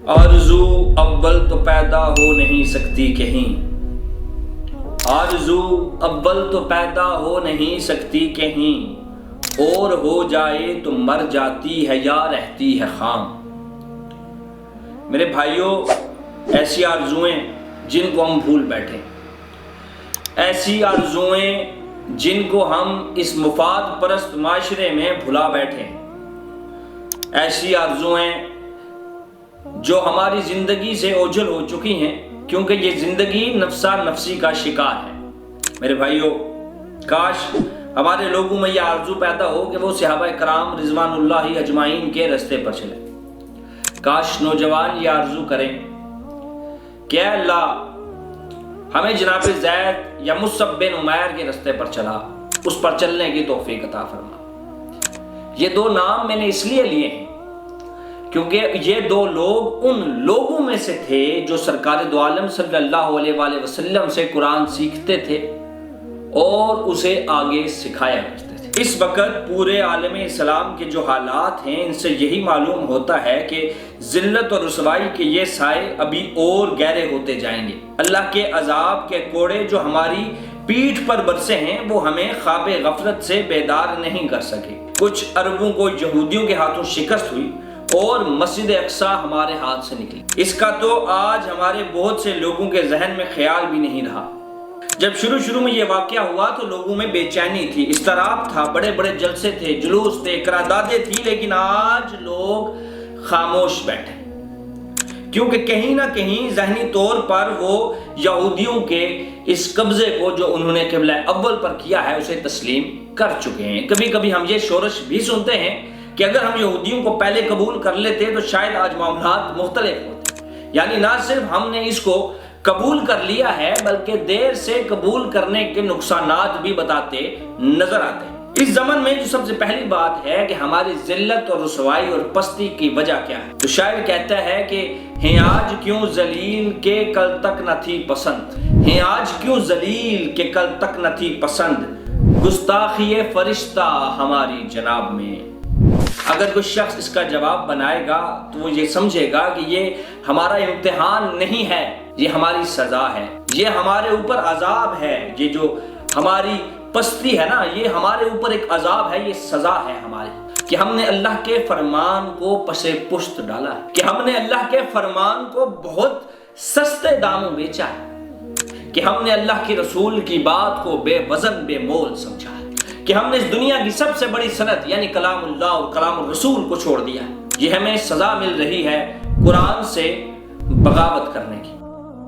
آرزو اول تو پیدا ہو نہیں سکتی کہیں، آرزو اول تو پیدا ہو نہیں سکتی کہیں، اور ہو جائے تو مر جاتی ہے یا رہتی ہے خام۔ میرے بھائیوں، ایسی آرزوئیں جن کو ہم بھول بیٹھے، ایسی آرزوئیں جن کو ہم اس مفاد پرست معاشرے میں بھلا بیٹھے، ایسی آرزوئیں جو ہماری زندگی سے اوجھل ہو چکی ہیں، کیونکہ یہ زندگی نفسا نفسی کا شکار ہے۔ میرے بھائیوں، کاش ہمارے لوگوں میں یہ آرزو پیدا ہو کہ وہ صحابہ کرام رضوان اللہ اجمعین کے رستے پر چلے۔ کاش نوجوان یہ آرزو کریں کہ اے اللہ، ہمیں جناب زید یا مصعب بن عمیر کے رستے پر چلا، اس پر چلنے کی توفیق عطا فرما۔ یہ دو نام میں نے اس لیے لیے ہیں کیونکہ یہ دو لوگ ان لوگوں میں سے تھے جو سرکار دو عالم صلی اللہ علیہ وآلہ وسلم سے قرآن سیکھتے تھے اور اسے آگے سکھایا کرتے تھے۔ اس وقت پورے عالم اسلام کے جو حالات ہیں، ان سے یہی معلوم ہوتا ہے کہ ذلت اور رسوائی کے یہ سائے ابھی اور گہرے ہوتے جائیں گے۔ اللہ کے عذاب کے کوڑے جو ہماری پیٹھ پر برسے ہیں، وہ ہمیں خواب غفلت سے بیدار نہیں کر سکے۔ کچھ عربوں کو یہودیوں کے ہاتھوں شکست ہوئی اور مسجد اقصیٰ ہمارے ہاتھ سے نکلی۔ اس کا تو آج ہمارے بہت سے لوگوں کے ذہن میں خیال بھی نہیں رہا۔ جب شروع میں یہ واقعہ ہوا تو لوگوں میں بے چینی تھی، اضطراب تھا، بڑے بڑے جلسے تھے، جلوس تھے، قراردادیں تھی، لیکن آج لوگ خاموش بیٹھے، کیونکہ کہیں نہ کہیں ذہنی طور پر وہ یہودیوں کے اس قبضے کو جو انہوں نے قبلہ اول پر کیا ہے اسے تسلیم کر چکے ہیں۔ کبھی کبھی ہم یہ شورش بھی سنتے ہیں کہ اگر ہم یہودیوں کو پہلے قبول کر لیتے تو شاید آج معاملات مختلف ہوتے۔ یعنی نہ صرف ہم نے اس کو قبول کر لیا ہے، بلکہ دیر سے قبول کرنے کے نقصانات بھی بتاتے نظر آتے ہیں۔ اس زمن میں جو سب سے پہلی بات ہے کہ ہماری ذلت اور رسوائی اور پستی کی وجہ کیا ہے۔ تو شاعر کہتا ہے کہ ہیں آج کیوں ذلیل کہ کل تک نہ تھی پسند، ہیں آج کیوں ذلیل کہ کل تک نہ تھی پسند، گستاخی فرشتہ ہماری جناب میں۔ اگر کوئی شخص اس کا جواب بنائے گا تو وہ یہ سمجھے گا کہ یہ ہمارا امتحان نہیں ہے، یہ ہماری سزا ہے، یہ ہمارے اوپر عذاب ہے، یہ جو ہماری پستی ہے نا، یہ ہمارے اوپر ایک عذاب ہے، یہ سزا ہے ہماری، کہ ہم نے اللہ کے فرمان کو پسے پشت ڈالا ہے، کہ ہم نے اللہ کے فرمان کو بہت سستے داموں بیچا ہے، کہ ہم نے اللہ کی رسول کی بات کو بے وزن بے مول سمجھا ہے، کہ ہم نے اس دنیا کی سب سے بڑی صنعت یعنی کلام اللہ اور کلام الرسول کو چھوڑ دیا ہے۔ یہ ہمیں سزا مل رہی ہے قرآن سے بغاوت کرنے کی۔